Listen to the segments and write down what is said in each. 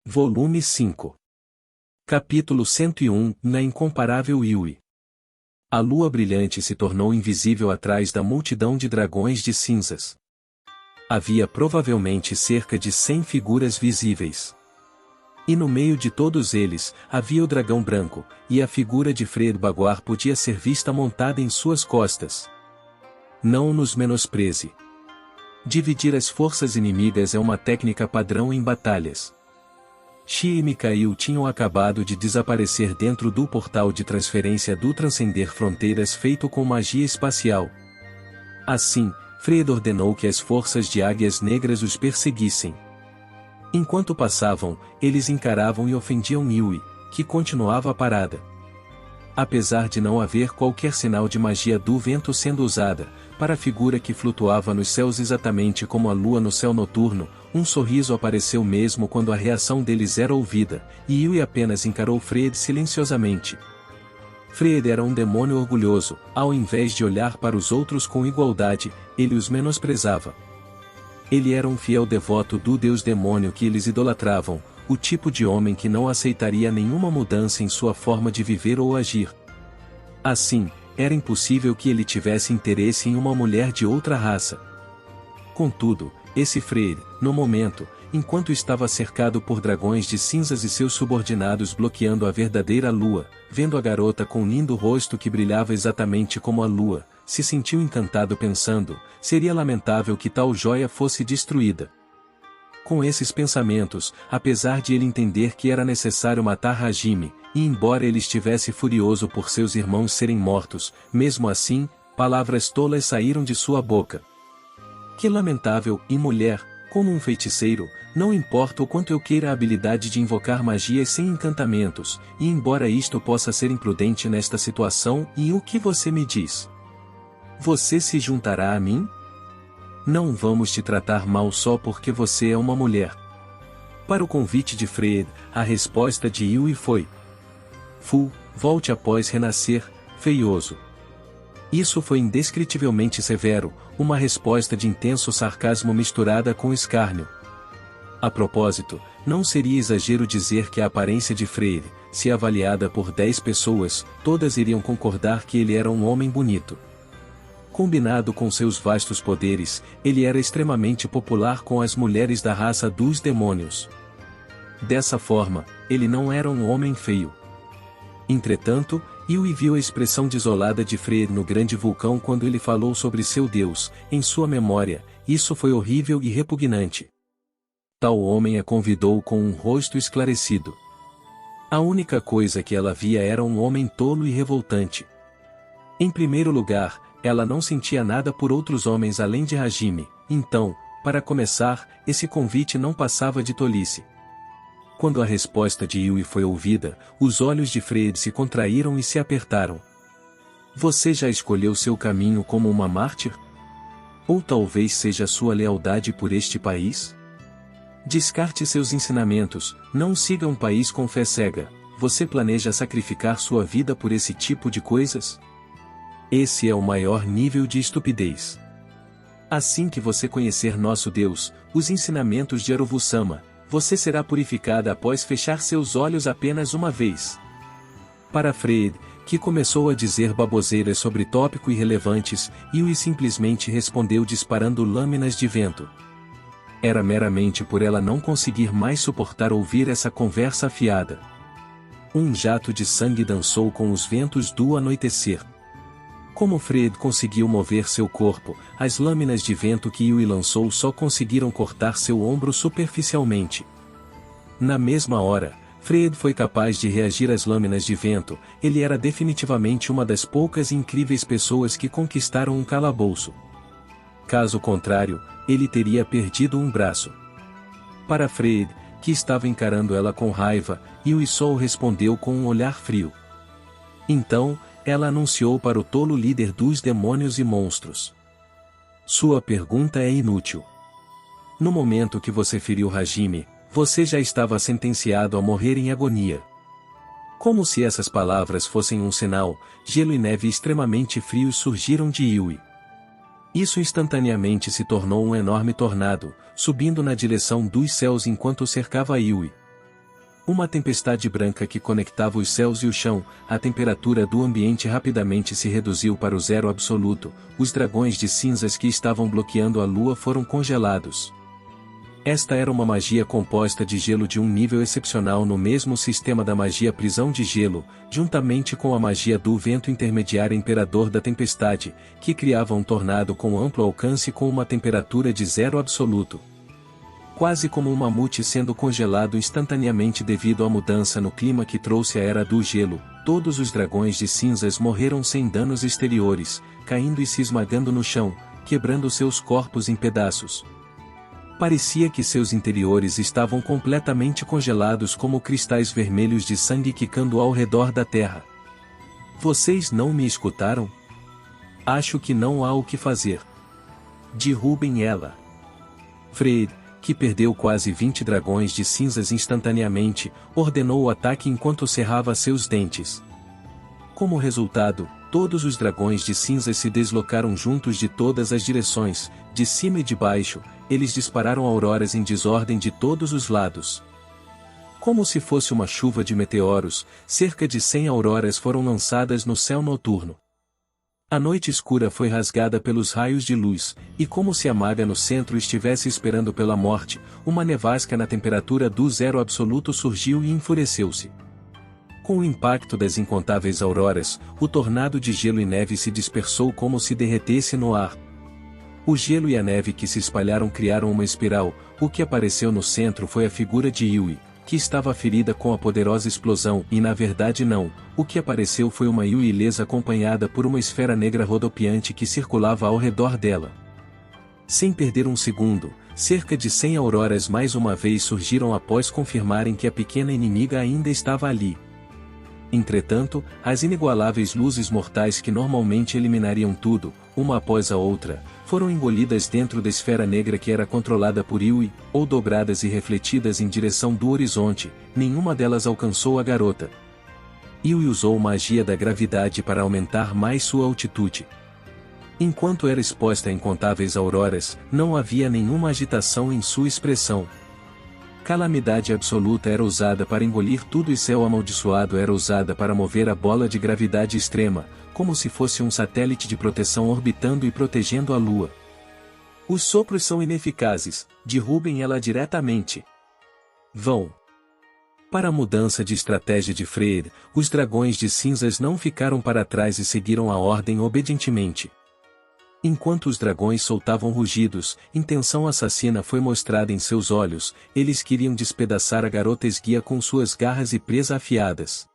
Volume 5. Capítulo 101. Na incomparável Yui. A lua brilhante se tornou invisível atrás da multidão de dragões de cinzas. Havia provavelmente cerca de 100 figuras visíveis. E no meio de todos eles, havia o dragão branco, e a figura de Fred Baguar podia ser vista montada em suas costas. Não nos menospreze. Dividir as forças inimigas é uma técnica padrão em batalhas. Xi e Mikhail tinham acabado de desaparecer dentro do portal de transferência do Transcender Fronteiras feito com magia espacial. Assim, Fred ordenou que as forças de Águias Negras os perseguissem. Enquanto passavam, eles encaravam e ofendiam Yui, que continuava parada. Apesar de não haver qualquer sinal de magia do vento sendo usada, para a figura que flutuava nos céus exatamente como a lua no céu noturno, um sorriso apareceu mesmo quando a reação deles era ouvida, e Yui apenas encarou Fred silenciosamente. Fred era um demônio orgulhoso, ao invés de olhar para os outros com igualdade, ele os menosprezava. Ele era um fiel devoto do deus demônio que eles idolatravam, o tipo de homem que não aceitaria nenhuma mudança em sua forma de viver ou agir. Assim, era impossível que ele tivesse interesse em uma mulher de outra raça. Contudo, esse Fred, no momento, enquanto estava cercado por dragões de cinzas e seus subordinados bloqueando a verdadeira lua, vendo a garota com lindo rosto que brilhava exatamente como a lua, se sentiu encantado pensando, seria lamentável que tal joia fosse destruída. Com esses pensamentos, apesar de ele entender que era necessário matar Hajime, e embora ele estivesse furioso por seus irmãos serem mortos, mesmo assim, palavras tolas saíram de sua boca. Que lamentável, e mulher, como um feiticeiro, não importa o quanto eu queira a habilidade de invocar magias sem encantamentos, e embora isto possa ser imprudente nesta situação, e o que você me diz? Você se juntará a mim? Não vamos te tratar mal só porque você é uma mulher. Para o convite de Fred, a resposta de Yui foi: volte após renascer, feioso. Isso foi indescritivelmente severo, uma resposta de intenso sarcasmo misturada com escárnio. A propósito, não seria exagero dizer que a aparência de Fred, se avaliada por 10 pessoas, todas iriam concordar que ele era um homem bonito. Combinado com seus vastos poderes, ele era extremamente popular com as mulheres da raça dos demônios. Dessa forma, ele não era um homem feio. Entretanto, Yui viu a expressão desolada de Fred no grande vulcão quando ele falou sobre seu Deus, em sua memória, isso foi horrível e repugnante. Tal homem a convidou com um rosto esclarecido. A única coisa que ela via era um homem tolo e revoltante. Em primeiro lugar, ela não sentia nada por outros homens além de Hajime, então, para começar, esse convite não passava de tolice. Quando a resposta de Yui foi ouvida, os olhos de Fred se contraíram e se apertaram. Você já escolheu seu caminho como uma mártir? Ou talvez seja sua lealdade por este país? Descarte seus ensinamentos, não siga um país com fé cega. Você planeja sacrificar sua vida por esse tipo de coisas? Esse é o maior nível de estupidez. Assim que você conhecer nosso Deus, os ensinamentos de Aruvu-sama, você será purificada após fechar seus olhos apenas uma vez. Para Fred, que começou a dizer baboseiras sobre tópicos irrelevantes, Yui simplesmente respondeu disparando lâminas de vento. Era meramente por ela não conseguir mais suportar ouvir essa conversa afiada. Um jato de sangue dançou com os ventos do anoitecer. Como Fred conseguiu mover seu corpo, as lâminas de vento que Yui lançou só conseguiram cortar seu ombro superficialmente. Na mesma hora, Fred foi capaz de reagir às lâminas de vento, ele era definitivamente uma das poucas e incríveis pessoas que conquistaram um calabouço. Caso contrário, ele teria perdido um braço. Para Fred, que estava encarando ela com raiva, Yui só respondeu com um olhar frio. Então, ela anunciou para o tolo líder dos demônios e monstros: sua pergunta é inútil. No momento que você feriu Hajime, você já estava sentenciado a morrer em agonia. Como se essas palavras fossem um sinal, gelo e neve extremamente frios surgiram de Yui. Isso instantaneamente se tornou um enorme tornado, subindo na direção dos céus enquanto cercava Yui. Uma tempestade branca que conectava os céus e o chão, a temperatura do ambiente rapidamente se reduziu para o zero absoluto, os dragões de cinzas que estavam bloqueando a lua foram congelados. Esta era uma magia composta de gelo de um nível excepcional no mesmo sistema da magia prisão de gelo, juntamente com a magia do vento intermediário imperador da tempestade, que criava um tornado com amplo alcance com uma temperatura de zero absoluto. Quase como um mamute sendo congelado instantaneamente devido à mudança no clima que trouxe a Era do Gelo, todos os dragões de cinzas morreram sem danos exteriores, caindo e se esmagando no chão, quebrando seus corpos em pedaços. Parecia que seus interiores estavam completamente congelados como cristais vermelhos de sangue quicando ao redor da terra. Vocês não me escutaram? Acho que não há o que fazer. Derrubem ela. Freyr, que perdeu quase 20 dragões de cinzas instantaneamente, ordenou o ataque enquanto cerrava seus dentes. Como resultado, todos os dragões de cinzas se deslocaram juntos de todas as direções, de cima e de baixo, eles dispararam auroras em desordem de todos os lados. Como se fosse uma chuva de meteoros, cerca de 100 auroras foram lançadas no céu noturno. A noite escura foi rasgada pelos raios de luz, e como se a maga no centro estivesse esperando pela morte, uma nevasca na temperatura do zero absoluto surgiu e enfureceu-se. Com o impacto das incontáveis auroras, o tornado de gelo e neve se dispersou como se derretesse no ar. O gelo e a neve que se espalharam criaram uma espiral, o que apareceu no centro foi a figura de Yui, que estava ferida com a poderosa explosão e na verdade não, o que apareceu foi uma Yui ilesa acompanhada por uma esfera negra rodopiante que circulava ao redor dela. Sem perder um segundo, cerca de 100 auroras mais uma vez surgiram após confirmarem que a pequena inimiga ainda estava ali. Entretanto, as inigualáveis luzes mortais que normalmente eliminariam tudo, uma após a outra, foram engolidas dentro da esfera negra que era controlada por Yui, ou dobradas e refletidas em direção do horizonte, nenhuma delas alcançou a garota. Yui usou magia da gravidade para aumentar mais sua altitude. Enquanto era exposta a incontáveis auroras, não havia nenhuma agitação em sua expressão. Calamidade absoluta era usada para engolir tudo e céu amaldiçoado era usada para mover a bola de gravidade extrema, como se fosse um satélite de proteção orbitando e protegendo a Lua. Os sopros são ineficazes, derrubem ela diretamente. Vão. Para a mudança de estratégia de Freyr, os dragões de cinzas não ficaram para trás e seguiram a ordem obedientemente. Enquanto os dragões soltavam rugidos, intenção assassina foi mostrada em seus olhos, eles queriam despedaçar a garota esguia com suas garras e presa afiadas.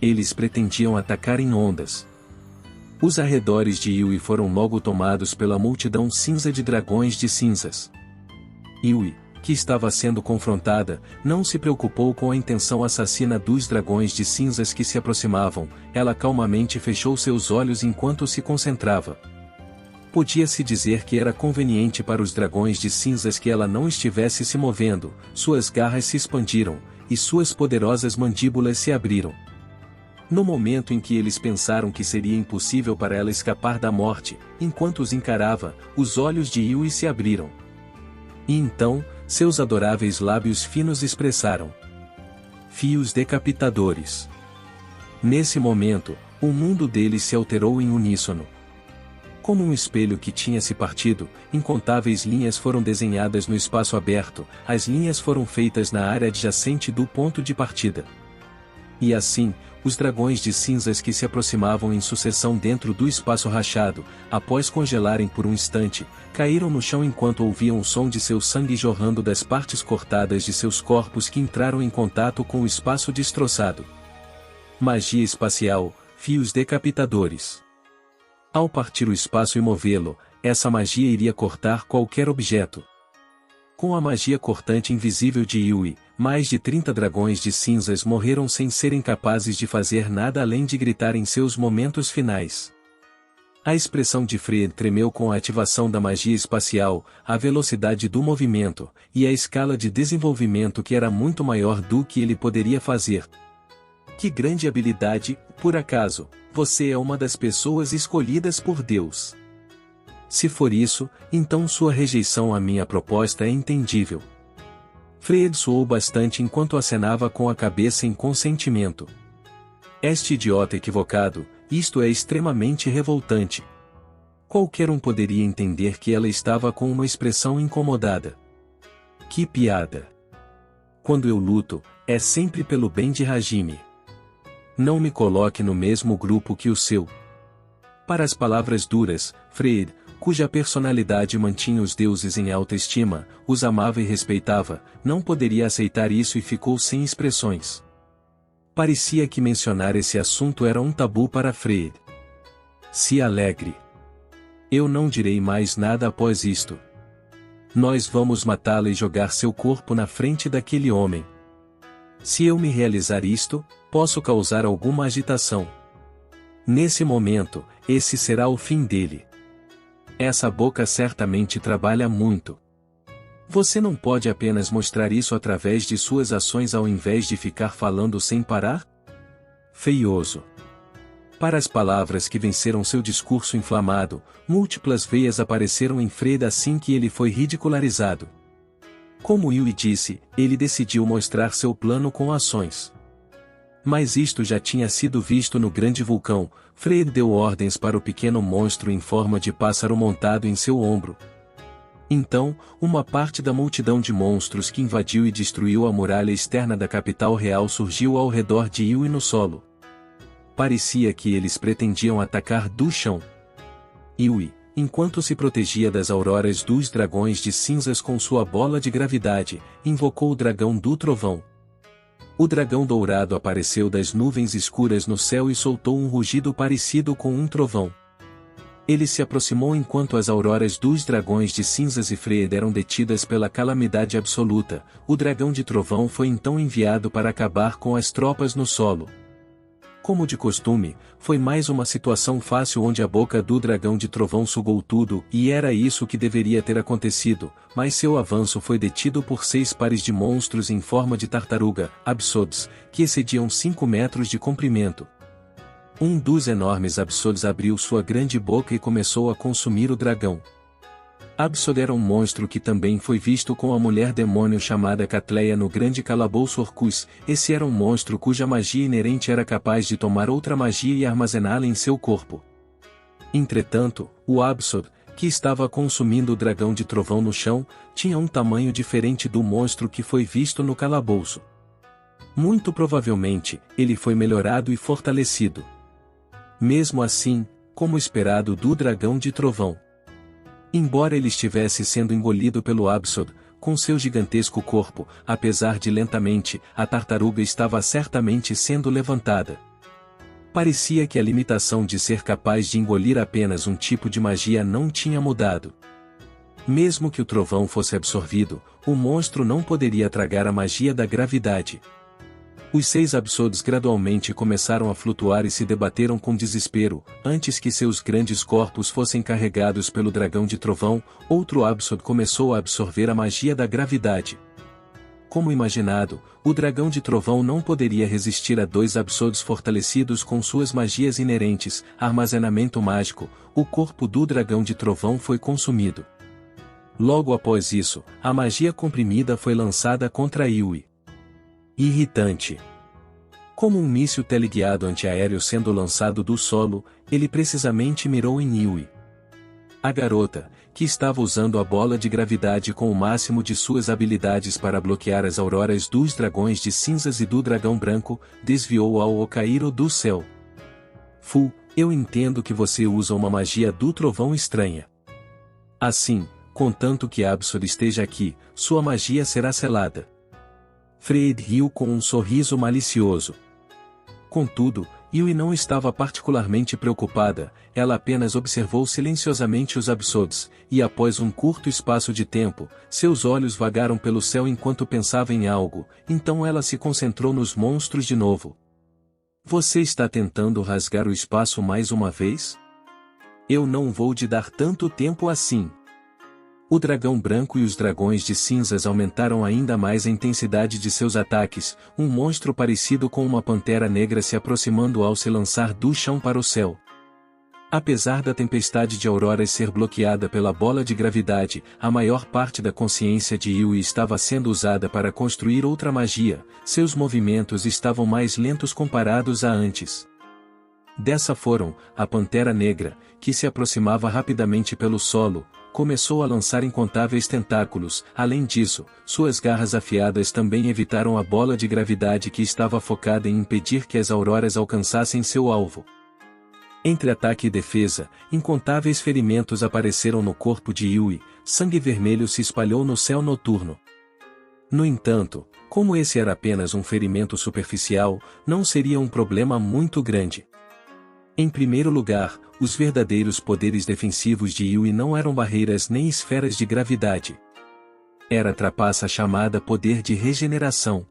Eles pretendiam atacar em ondas. Os arredores de Yui foram logo tomados pela multidão cinza de dragões de cinzas. Yui, que estava sendo confrontada, não se preocupou com a intenção assassina dos dragões de cinzas que se aproximavam, ela calmamente fechou seus olhos enquanto se concentrava. Podia-se dizer que era conveniente para os dragões de cinzas que ela não estivesse se movendo, suas garras se expandiram, e suas poderosas mandíbulas se abriram. No momento em que eles pensaram que seria impossível para ela escapar da morte, enquanto os encarava, os olhos de Yui se abriram. E então, seus adoráveis lábios finos expressaram fios decapitadores. Nesse momento, o mundo deles se alterou em uníssono. Como um espelho que tinha se partido, incontáveis linhas foram desenhadas no espaço aberto, as linhas foram feitas na área adjacente do ponto de partida. E assim, os dragões de cinzas que se aproximavam em sucessão dentro do espaço rachado, após congelarem por um instante, caíram no chão enquanto ouviam o som de seu sangue jorrando das partes cortadas de seus corpos que entraram em contato com o espaço destroçado. Magia espacial, fios decapitadores. Ao partir o espaço e movê-lo, essa magia iria cortar qualquer objeto. Com a magia cortante invisível de Yui, mais de 30 dragões de cinzas morreram sem serem capazes de fazer nada além de gritar em seus momentos finais. A expressão de Freyr tremeu com a ativação da magia espacial, a velocidade do movimento, e a escala de desenvolvimento que era muito maior do que ele poderia fazer. Que grande habilidade, por acaso, você é uma das pessoas escolhidas por Deus. Se for isso, então sua rejeição à minha proposta é entendível. Freyd suou bastante enquanto acenava com a cabeça em consentimento. Este idiota equivocado, isto é extremamente revoltante. Qualquer um poderia entender que ela estava com uma expressão incomodada. Que piada! Quando eu luto, é sempre pelo bem de Hajime. Não me coloque no mesmo grupo que o seu. Para as palavras duras, Freyd, cuja personalidade mantinha os deuses em alta estima, os amava e respeitava, não poderia aceitar isso e ficou sem expressões. Parecia que mencionar esse assunto era um tabu para Freyd. Se alegre. Eu não direi mais nada após isto. Nós vamos matá-la e jogar seu corpo na frente daquele homem. Se eu me realizar isto, posso causar alguma agitação. Nesse momento, esse será o fim dele. Essa boca certamente trabalha muito. Você não pode apenas mostrar isso através de suas ações ao invés de ficar falando sem parar? Feioso. Para as palavras que venceram seu discurso inflamado, múltiplas veias apareceram em Freyd assim que ele foi ridicularizado. Como Yui disse, ele decidiu mostrar seu plano com ações. Mas isto já tinha sido visto no grande vulcão. Freyd deu ordens para o pequeno monstro em forma de pássaro montado em seu ombro. Então, uma parte da multidão de monstros que invadiu e destruiu a muralha externa da capital real surgiu ao redor de Yui no solo. Parecia que eles pretendiam atacar do chão. Yui, enquanto se protegia das auroras dos dragões de cinzas com sua bola de gravidade, invocou o dragão do trovão. O dragão dourado apareceu das nuvens escuras no céu e soltou um rugido parecido com um trovão. Ele se aproximou enquanto as auroras dos dragões de cinzas e Freyd eram detidas pela calamidade absoluta. O dragão de trovão foi então enviado para acabar com as tropas no solo. Como de costume, foi mais uma situação fácil onde a boca do dragão de trovão sugou tudo, e era isso que deveria ter acontecido, mas seu avanço foi detido por 6 pares de monstros em forma de tartaruga, Absods, que excediam 5 metros de comprimento. Um dos enormes Absods abriu sua grande boca e começou a consumir o dragão. Absod era um monstro que também foi visto com a mulher demônio chamada Catleia no grande calabouço Orcus. Esse era um monstro cuja magia inerente era capaz de tomar outra magia e armazená-la em seu corpo. Entretanto, o Absod, que estava consumindo o dragão de trovão no chão, tinha um tamanho diferente do monstro que foi visto no calabouço. Muito provavelmente, ele foi melhorado e fortalecido. Mesmo assim, como esperado do dragão de trovão. Embora ele estivesse sendo engolido pelo Absod, com seu gigantesco corpo, apesar de lentamente, a tartaruga estava certamente sendo levantada. Parecia que a limitação de ser capaz de engolir apenas um tipo de magia não tinha mudado. Mesmo que o trovão fosse absorvido, o monstro não poderia tragar a magia da gravidade. Os 6 Absods gradualmente começaram a flutuar e se debateram com desespero. Antes que seus grandes corpos fossem carregados pelo dragão de trovão, outro Absod começou a absorver a magia da gravidade. Como imaginado, o dragão de trovão não poderia resistir a 2 Absods fortalecidos com suas magias inerentes, armazenamento mágico. O corpo do dragão de trovão foi consumido. Logo após isso, a magia comprimida foi lançada contra Yui. Irritante. Como um míssil teleguiado antiaéreo sendo lançado do solo, ele precisamente mirou em Yui. A garota, que estava usando a bola de gravidade com o máximo de suas habilidades para bloquear as auroras dos dragões de cinzas e do dragão branco, desviou ao cair do céu. Fu, eu entendo que você usa uma magia do trovão estranha. Assim, contanto que Absod esteja aqui, sua magia será selada. Freyd riu com um sorriso malicioso. Contudo, Yui não estava particularmente preocupada, ela apenas observou silenciosamente os Absods, e após um curto espaço de tempo, seus olhos vagaram pelo céu enquanto pensava em algo, então ela se concentrou nos monstros de novo. Você está tentando rasgar o espaço mais uma vez? Eu não vou te dar tanto tempo assim. O dragão branco e os dragões de cinzas aumentaram ainda mais a intensidade de seus ataques, um monstro parecido com uma pantera negra se aproximando ao se lançar do chão para o céu. Apesar da tempestade de auroras ser bloqueada pela bola de gravidade, a maior parte da consciência de Yui estava sendo usada para construir outra magia, seus movimentos estavam mais lentos comparados a antes. Dessa forma, a Pantera Negra, que se aproximava rapidamente pelo solo, começou a lançar incontáveis tentáculos. Além disso, suas garras afiadas também evitaram a bola de gravidade que estava focada em impedir que as auroras alcançassem seu alvo. Entre ataque e defesa, incontáveis ferimentos apareceram no corpo de Yui, sangue vermelho se espalhou no céu noturno. No entanto, como esse era apenas um ferimento superficial, não seria um problema muito grande. Em primeiro lugar, os verdadeiros poderes defensivos de Yui não eram barreiras nem esferas de gravidade. Era a trapaça chamada poder de regeneração.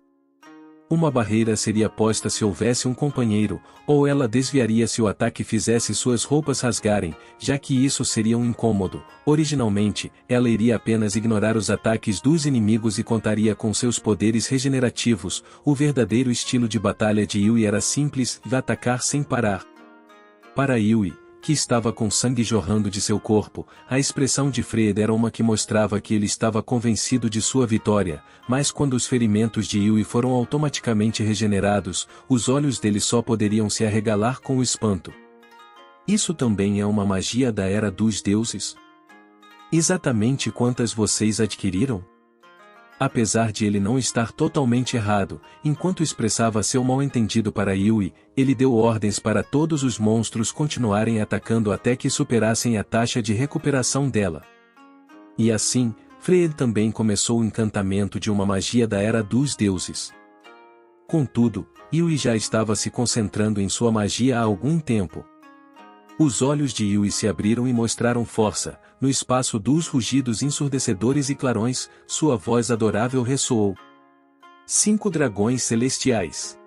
Uma barreira seria posta se houvesse um companheiro, ou ela desviaria se o ataque fizesse suas roupas rasgarem, já que isso seria um incômodo. Originalmente, ela iria apenas ignorar os ataques dos inimigos e contaria com seus poderes regenerativos. O verdadeiro estilo de batalha de Yui era simples, atacar sem parar. Para Yui, que estava com sangue jorrando de seu corpo, a expressão de Fred era uma que mostrava que ele estava convencido de sua vitória, mas quando os ferimentos de Yui foram automaticamente regenerados, os olhos dele só poderiam se arregalar com o espanto. Isso também é uma magia da Era dos Deuses? Exatamente quantas vocês adquiriram? Apesar de ele não estar totalmente errado, enquanto expressava seu mal-entendido para Yui, ele deu ordens para todos os monstros continuarem atacando até que superassem a taxa de recuperação dela. E assim, Fred também começou o encantamento de uma magia da Era dos Deuses. Contudo, Yui já estava se concentrando em sua magia há algum tempo. Os olhos de Yui se abriram e mostraram força. No espaço dos rugidos ensurdecedores e clarões, sua voz adorável ressoou. 5 dragões celestiais.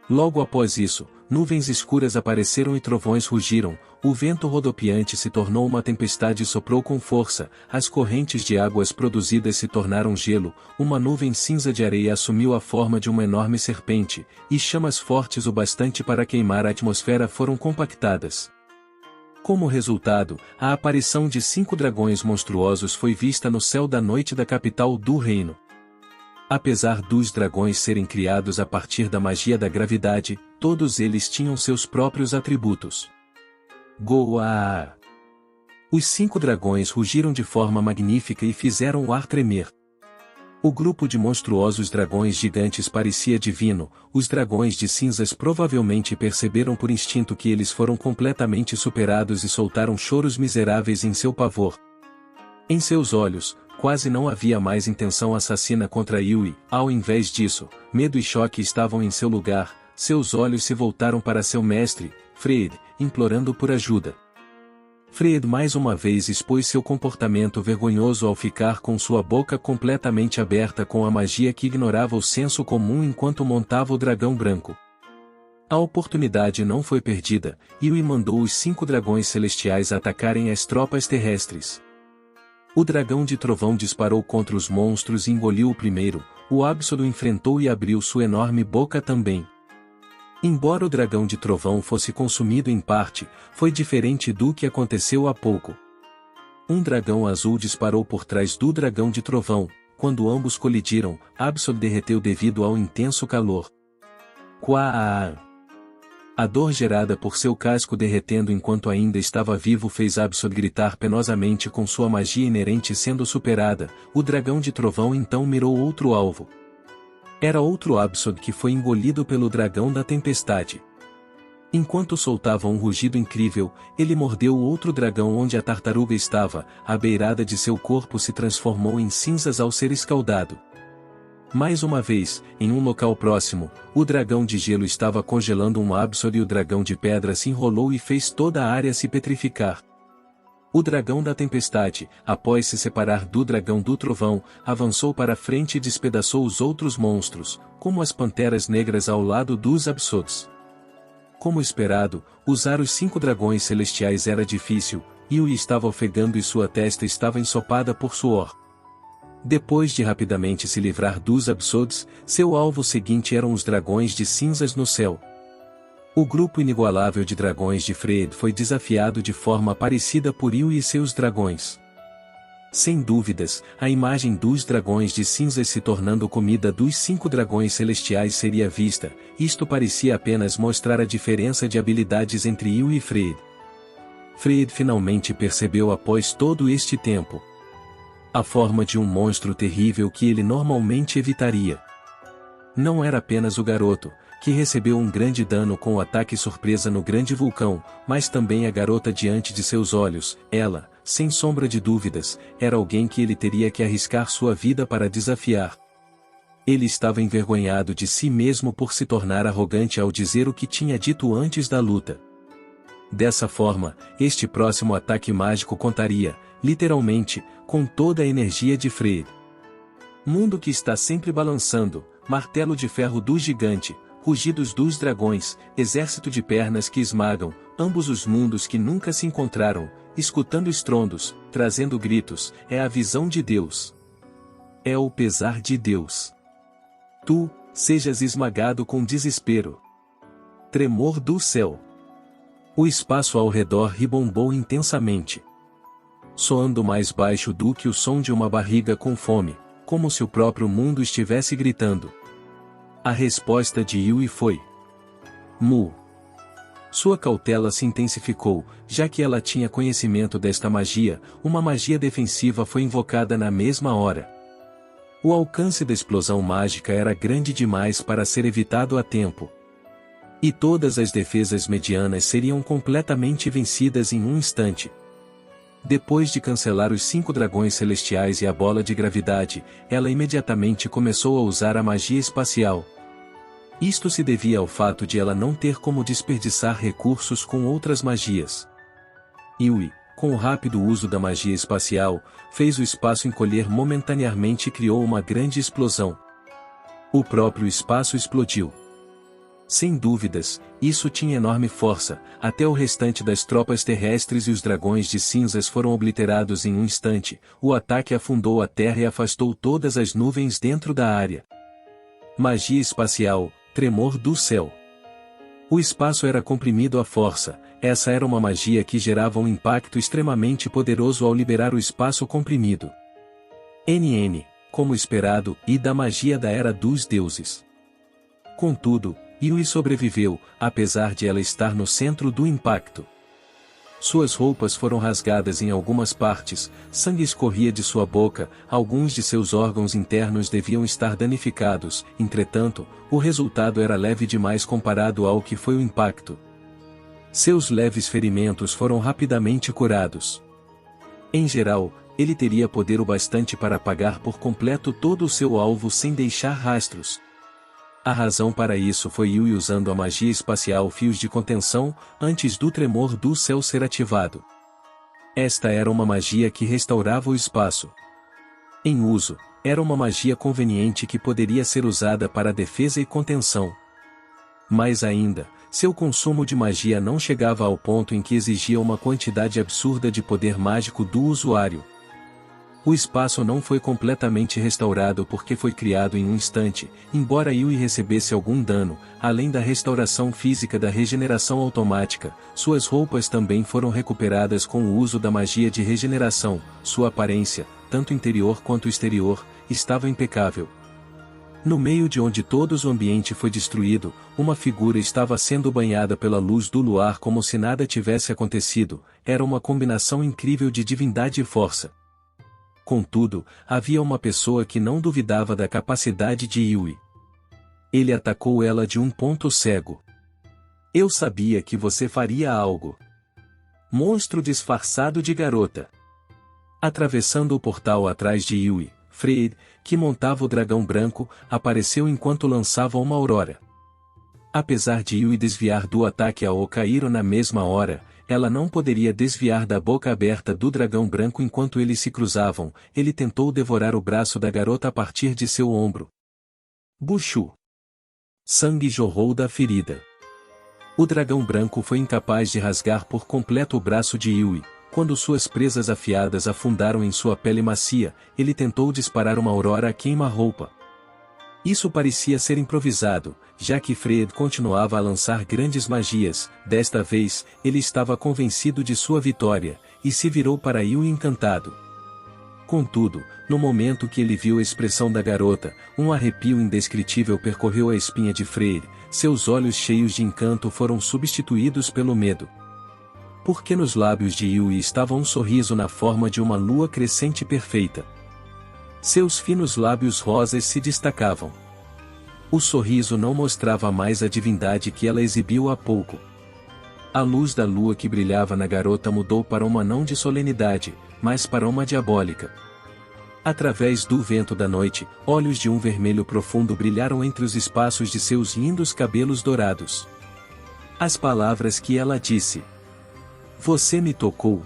Logo após isso, nuvens escuras apareceram e trovões rugiram, o vento rodopiante se tornou uma tempestade e soprou com força, as correntes de águas produzidas se tornaram gelo, uma nuvem cinza de areia assumiu a forma de uma enorme serpente, e chamas fortes o bastante para queimar a atmosfera foram compactadas. Como resultado, a aparição de 5 dragões monstruosos foi vista no céu da noite da capital do reino. Apesar dos dragões serem criados a partir da magia da gravidade, todos eles tinham seus próprios atributos. Goa! Os 5 dragões rugiram de forma magnífica e fizeram o ar tremer. O grupo de monstruosos dragões gigantes parecia divino, os dragões de cinzas provavelmente perceberam por instinto que eles foram completamente superados e soltaram choros miseráveis em seu pavor. Em seus olhos, quase não havia mais intenção assassina contra Yui, ao invés disso, medo e choque estavam em seu lugar, seus olhos se voltaram para seu mestre, Fred, implorando por ajuda. Fred mais uma vez expôs seu comportamento vergonhoso ao ficar com sua boca completamente aberta com a magia que ignorava o senso comum enquanto montava o dragão branco. A oportunidade não foi perdida, Yui mandou os 5 dragões celestiais atacarem as tropas terrestres. O dragão de trovão disparou contra os monstros e engoliu o primeiro, o Absolo enfrentou e abriu sua enorme boca também. Embora o dragão de trovão fosse consumido em parte, foi diferente do que aconteceu há pouco. Um dragão azul disparou por trás do dragão de trovão, quando ambos colidiram, Absol derreteu devido ao intenso calor. Quaa! A dor gerada por seu casco derretendo enquanto ainda estava vivo fez Absol gritar penosamente com sua magia inerente sendo superada, o dragão de trovão então mirou outro alvo. Era outro Absol que foi engolido pelo dragão da tempestade. Enquanto soltava um rugido incrível, ele mordeu o outro dragão onde a tartaruga estava, a beirada de seu corpo se transformou em cinzas ao ser escaldado. Mais uma vez, em um local próximo, o dragão de gelo estava congelando um Absol e o dragão de pedra se enrolou e fez toda a área se petrificar. O dragão da tempestade, após se separar do dragão do trovão, avançou para frente e despedaçou os outros monstros, como as panteras negras ao lado dos Absols. Como esperado, usar os 5 dragões celestiais era difícil, Yui estava ofegando e sua testa estava ensopada por suor. Depois de rapidamente se livrar dos Absols, seu alvo seguinte eram os dragões de cinzas no céu. O grupo inigualável de dragões de Freed foi desafiado de forma parecida por Yui e seus dragões. Sem dúvidas, a imagem dos dragões de cinzas se tornando comida dos 5 dragões celestiais seria vista. Isto parecia apenas mostrar a diferença de habilidades entre Yui e Freed. Freed finalmente percebeu após todo este tempo a forma de um monstro terrível que ele normalmente evitaria. Não era apenas o garoto, que recebeu um grande dano com o ataque surpresa no grande vulcão, mas também a garota diante de seus olhos. Ela, sem sombra de dúvidas, era alguém que ele teria que arriscar sua vida para desafiar. Ele estava envergonhado de si mesmo por se tornar arrogante ao dizer o que tinha dito antes da luta. Dessa forma, este próximo ataque mágico contaria, literalmente, com toda a energia de Freed. Mundo que está sempre balançando, martelo de ferro do gigante, rugidos dos dragões, exército de pernas que esmagam, ambos os mundos que nunca se encontraram, escutando estrondos, trazendo gritos, é a visão de Deus. É o pesar de Deus. Tu, sejas esmagado com desespero. Tremor do céu. O espaço ao redor ribombou intensamente, soando mais baixo do que o som de uma barriga com fome, como se o próprio mundo estivesse gritando. A resposta de Yui foi: Mu. Sua cautela se intensificou, já que ela tinha conhecimento desta magia. Uma magia defensiva foi invocada na mesma hora. O alcance da explosão mágica era grande demais para ser evitado a tempo. E todas as defesas medianas seriam completamente vencidas em um instante. Depois de cancelar os 5 dragões celestiais e a bola de gravidade, ela imediatamente começou a usar a magia espacial. Isto se devia ao fato de ela não ter como desperdiçar recursos com outras magias. Yui, com o rápido uso da magia espacial, fez o espaço encolher momentaneamente e criou uma grande explosão. O próprio espaço explodiu. Sem dúvidas, isso tinha enorme força. Até o restante das tropas terrestres e os dragões de cinzas foram obliterados em um instante. O ataque afundou a terra e afastou todas as nuvens dentro da área. Magia espacial, tremor do céu. O espaço era comprimido à força. Essa era uma magia que gerava um impacto extremamente poderoso ao liberar o espaço comprimido. NN, como esperado, e da magia da Era dos Deuses. Contudo, Yui sobreviveu, apesar de ela estar no centro do impacto. Suas roupas foram rasgadas em algumas partes, sangue escorria de sua boca, alguns de seus órgãos internos deviam estar danificados. Entretanto, o resultado era leve demais comparado ao que foi o impacto. Seus leves ferimentos foram rapidamente curados. Em geral, ele teria poder o bastante para apagar por completo todo o seu alvo sem deixar rastros. A razão para isso foi Yui usando a magia espacial fios de contenção, antes do tremor do céu ser ativado. Esta era uma magia que restaurava o espaço. Em uso, era uma magia conveniente que poderia ser usada para defesa e contenção. Mais ainda, seu consumo de magia não chegava ao ponto em que exigia uma quantidade absurda de poder mágico do usuário. O espaço não foi completamente restaurado porque foi criado em um instante, embora Yui recebesse algum dano. Além da restauração física da regeneração automática, suas roupas também foram recuperadas com o uso da magia de regeneração. Sua aparência, tanto interior quanto exterior, estava impecável. No meio de onde todo o ambiente foi destruído, uma figura estava sendo banhada pela luz do luar como se nada tivesse acontecido. Era uma combinação incrível de divindade e força. Contudo, havia uma pessoa que não duvidava da capacidade de Yui. Ele atacou ela de um ponto cego. Eu sabia que você faria algo. Monstro disfarçado de garota. Atravessando o portal atrás de Yui, Freed, que montava o dragão branco, apareceu enquanto lançava uma aurora. Apesar de Yui desviar do ataque a Okairo na mesma hora, ela não poderia desviar da boca aberta do dragão branco enquanto eles se cruzavam. Ele tentou devorar o braço da garota a partir de seu ombro. Bushu. Sangue jorrou da ferida. O dragão branco foi incapaz de rasgar por completo o braço de Yui. Quando suas presas afiadas afundaram em sua pele macia, ele tentou disparar uma aurora a queima-roupa. Isso parecia ser improvisado, já que Freyd continuava a lançar grandes magias. Desta vez, ele estava convencido de sua vitória, e se virou para Yui encantado. Contudo, no momento que ele viu a expressão da garota, um arrepio indescritível percorreu a espinha de Freyd, seus olhos cheios de encanto foram substituídos pelo medo. Porque nos lábios de Yui estava um sorriso na forma de uma lua crescente perfeita. Seus finos lábios rosas se destacavam. O sorriso não mostrava mais a divindade que ela exibiu há pouco. A luz da lua que brilhava na garota mudou para uma não de solenidade, mas para uma diabólica. Através do vento da noite, olhos de um vermelho profundo brilharam entre os espaços de seus lindos cabelos dourados. As palavras que ela disse. Você me tocou.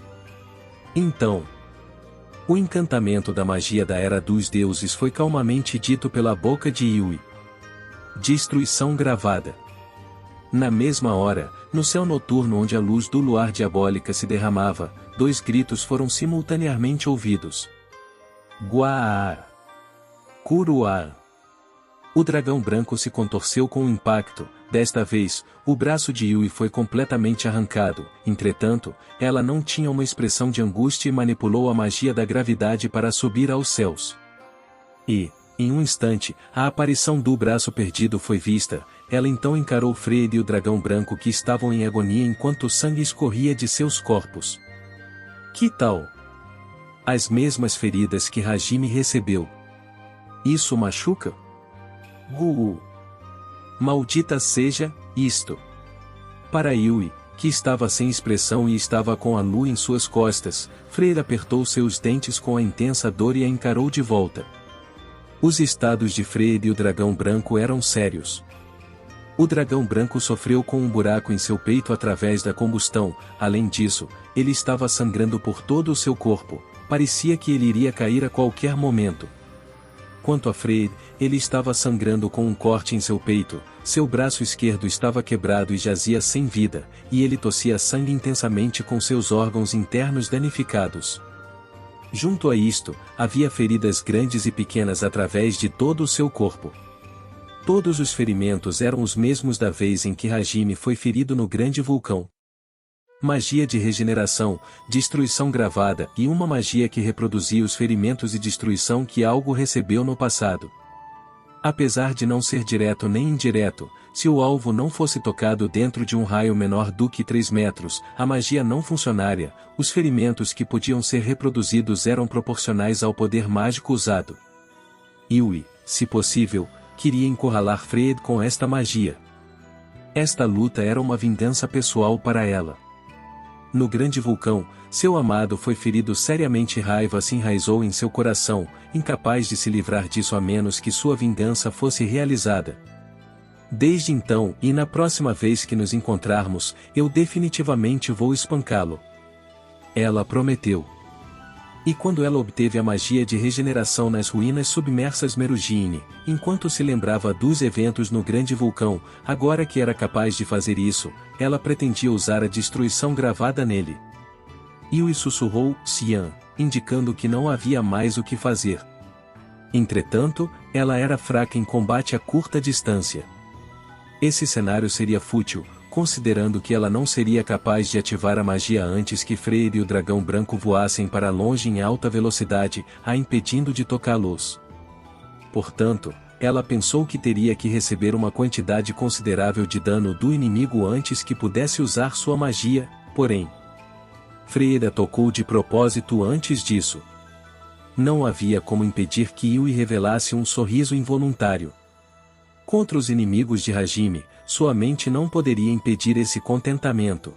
Então. O encantamento da magia da Era dos Deuses foi calmamente dito pela boca de Yui. Destruição gravada. Na mesma hora, no céu noturno onde a luz do luar diabólica se derramava, 2 gritos foram simultaneamente ouvidos. Guaa! Kuruaa! O dragão branco se contorceu com o impacto. Desta vez, o braço de Yui foi completamente arrancado. Entretanto, ela não tinha uma expressão de angústia e manipulou a magia da gravidade para subir aos céus. E, em um instante, a aparição do braço perdido foi vista. Ela então encarou Freyd e o dragão branco que estavam em agonia enquanto o sangue escorria de seus corpos. Que tal? As mesmas feridas que Hajime recebeu. Isso machuca? Maldita seja, isto. Para Yui, que estava sem expressão e estava com a lua em suas costas, Freyd apertou seus dentes com a intensa dor e a encarou de volta. Os estados de Freyd e o dragão branco eram sérios. O dragão branco sofreu com um buraco em seu peito através da combustão. Além disso, ele estava sangrando por todo o seu corpo, parecia que ele iria cair a qualquer momento. Quanto a Freyd, ele estava sangrando com um corte em seu peito, seu braço esquerdo estava quebrado e jazia sem vida, e ele tossia sangue intensamente com seus órgãos internos danificados. Junto a isto, havia feridas grandes e pequenas através de todo o seu corpo. Todos os ferimentos eram os mesmos da vez em que Hajime foi ferido no grande vulcão. Magia de regeneração, destruição gravada e uma magia que reproduzia os ferimentos e destruição que algo recebeu no passado. Apesar de não ser direto nem indireto, se o alvo não fosse tocado dentro de um raio menor do que 3 metros, a magia não funcionaria, os ferimentos que podiam ser reproduzidos eram proporcionais ao poder mágico usado. Yui, se possível, queria encurralar Freyd com esta magia. Esta luta era uma vingança pessoal para ela. No grande vulcão, seu amado foi ferido seriamente e raiva se enraizou em seu coração, incapaz de se livrar disso a menos que sua vingança fosse realizada. Desde então e na próxima vez que nos encontrarmos, eu definitivamente vou espancá-lo. Ela prometeu. E quando ela obteve a magia de regeneração nas ruínas submersas Merugiine, enquanto se lembrava dos eventos no grande vulcão, agora que era capaz de fazer isso, ela pretendia usar a destruição gravada nele. Yui sussurrou, Xian, indicando que não havia mais o que fazer. Entretanto, ela era fraca em combate a curta distância. Esse cenário seria fútil, considerando que ela não seria capaz de ativar a magia antes que Freyd e o dragão branco voassem para longe em alta velocidade, a impedindo de tocá-los. Portanto, ela pensou que teria que receber uma quantidade considerável de dano do inimigo antes que pudesse usar sua magia, porém. Freyd a tocou de propósito antes disso. Não havia como impedir que Yui revelasse um sorriso involuntário. Contra os inimigos de Hajime, sua mente não poderia impedir esse contentamento.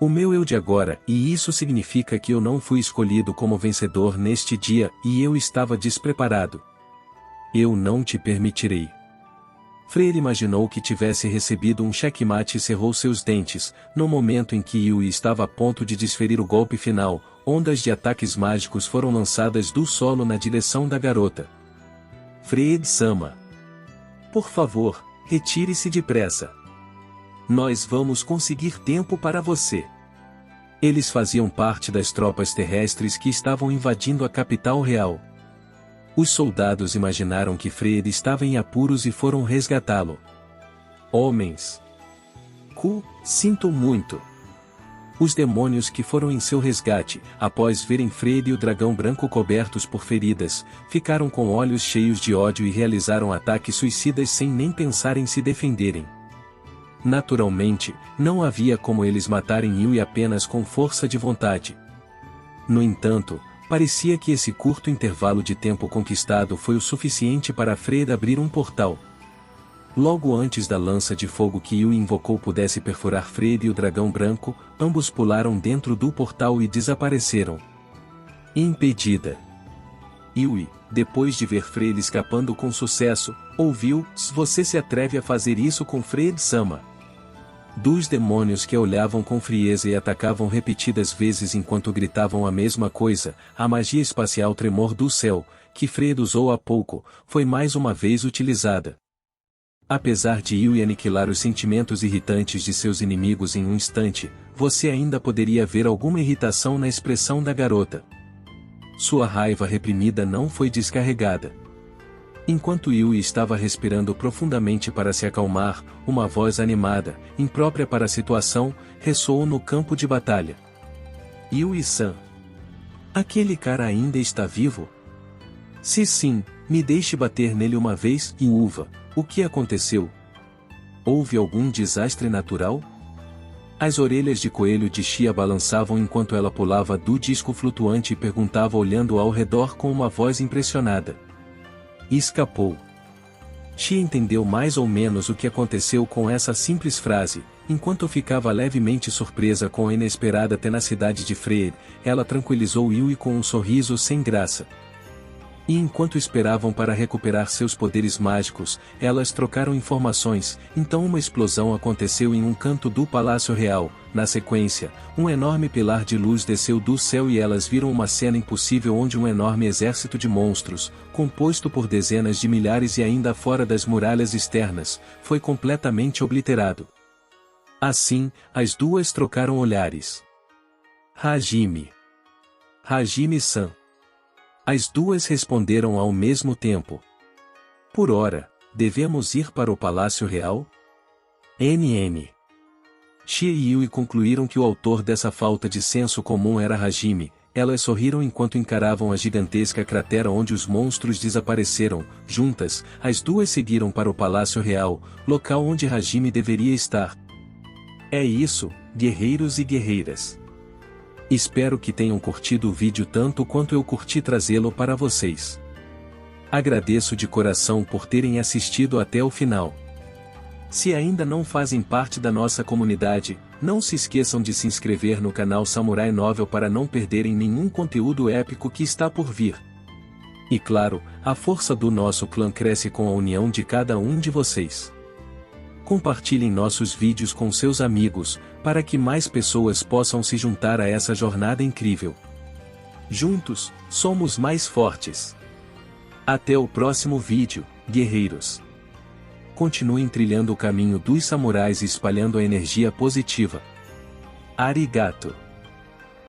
O meu eu de agora, e isso significa que eu não fui escolhido como vencedor neste dia, e eu estava despreparado. Eu não te permitirei. Freyd imaginou que tivesse recebido um checkmate e cerrou seus dentes, no momento em que Yui estava a ponto de desferir o golpe final, ondas de ataques mágicos foram lançadas do solo na direção da garota. Freyd-sama. Por favor, retire-se depressa. Nós vamos conseguir tempo para você. Eles faziam parte das tropas terrestres que estavam invadindo a capital real. Os soldados imaginaram que Freyd estava em apuros e foram resgatá-lo. Homens. Sinto muito. Os demônios que foram em seu resgate, após verem Freyd e o dragão branco cobertos por feridas, ficaram com olhos cheios de ódio e realizaram ataques suicidas sem nem pensar em se defenderem. Naturalmente, não havia como eles matarem Yui apenas com força de vontade. No entanto, parecia que esse curto intervalo de tempo conquistado foi o suficiente para Freyd abrir um portal. Logo antes da lança de fogo que Yui invocou pudesse perfurar Freyd e o dragão branco, ambos pularam dentro do portal e desapareceram. Impedida. Yui, depois de ver Freyd escapando com sucesso, ouviu: "Você se atreve a fazer isso com Freyd-sama?" Dos demônios que a olhavam com frieza e atacavam repetidas vezes enquanto gritavam a mesma coisa, a magia espacial Tremor do Céu, que Freyd usou há pouco, foi mais uma vez utilizada. Apesar de Yui aniquilar os sentimentos irritantes de seus inimigos em um instante, você ainda poderia ver alguma irritação na expressão da garota. Sua raiva reprimida não foi descarregada. Enquanto Yui estava respirando profundamente para se acalmar, uma voz animada, imprópria para a situação, ressoou no campo de batalha. Yui-san. Aquele cara ainda está vivo? Se sim, me deixe bater nele uma vez, Uva. O que aconteceu? Houve algum desastre natural? As orelhas de coelho de Chia balançavam enquanto ela pulava do disco flutuante e perguntava olhando ao redor com uma voz impressionada. Escapou. Chia entendeu mais ou menos o que aconteceu com essa simples frase. Enquanto ficava levemente surpresa com a inesperada tenacidade de Freyd, ela tranquilizou Yui com um sorriso sem graça. E enquanto esperavam para recuperar seus poderes mágicos, elas trocaram informações. Então uma explosão aconteceu em um canto do Palácio Real. Na sequência, um enorme pilar de luz desceu do céu e elas viram uma cena impossível onde um enorme exército de monstros, composto por dezenas de milhares e ainda fora das muralhas externas, foi completamente obliterado. Assim, as duas trocaram olhares. Hajime. Hajime-san. As duas responderam ao mesmo tempo. Por ora, devemos ir para o Palácio Real? NM. Chia e Yui concluíram que o autor dessa falta de senso comum era Hajime. Elas sorriram enquanto encaravam a gigantesca cratera onde os monstros desapareceram. Juntas, as duas seguiram para o Palácio Real, local onde Hajime deveria estar. É isso, guerreiros e guerreiras. Espero que tenham curtido o vídeo tanto quanto eu curti trazê-lo para vocês. Agradeço de coração por terem assistido até o final. Se ainda não fazem parte da nossa comunidade, não se esqueçam de se inscrever no canal Samurai Novel para não perderem nenhum conteúdo épico que está por vir. E claro, a força do nosso clã cresce com a união de cada um de vocês. Compartilhem nossos vídeos com seus amigos, para que mais pessoas possam se juntar a essa jornada incrível. Juntos, somos mais fortes. Até o próximo vídeo, guerreiros. Continuem trilhando o caminho dos samurais e espalhando a energia positiva. Arigato.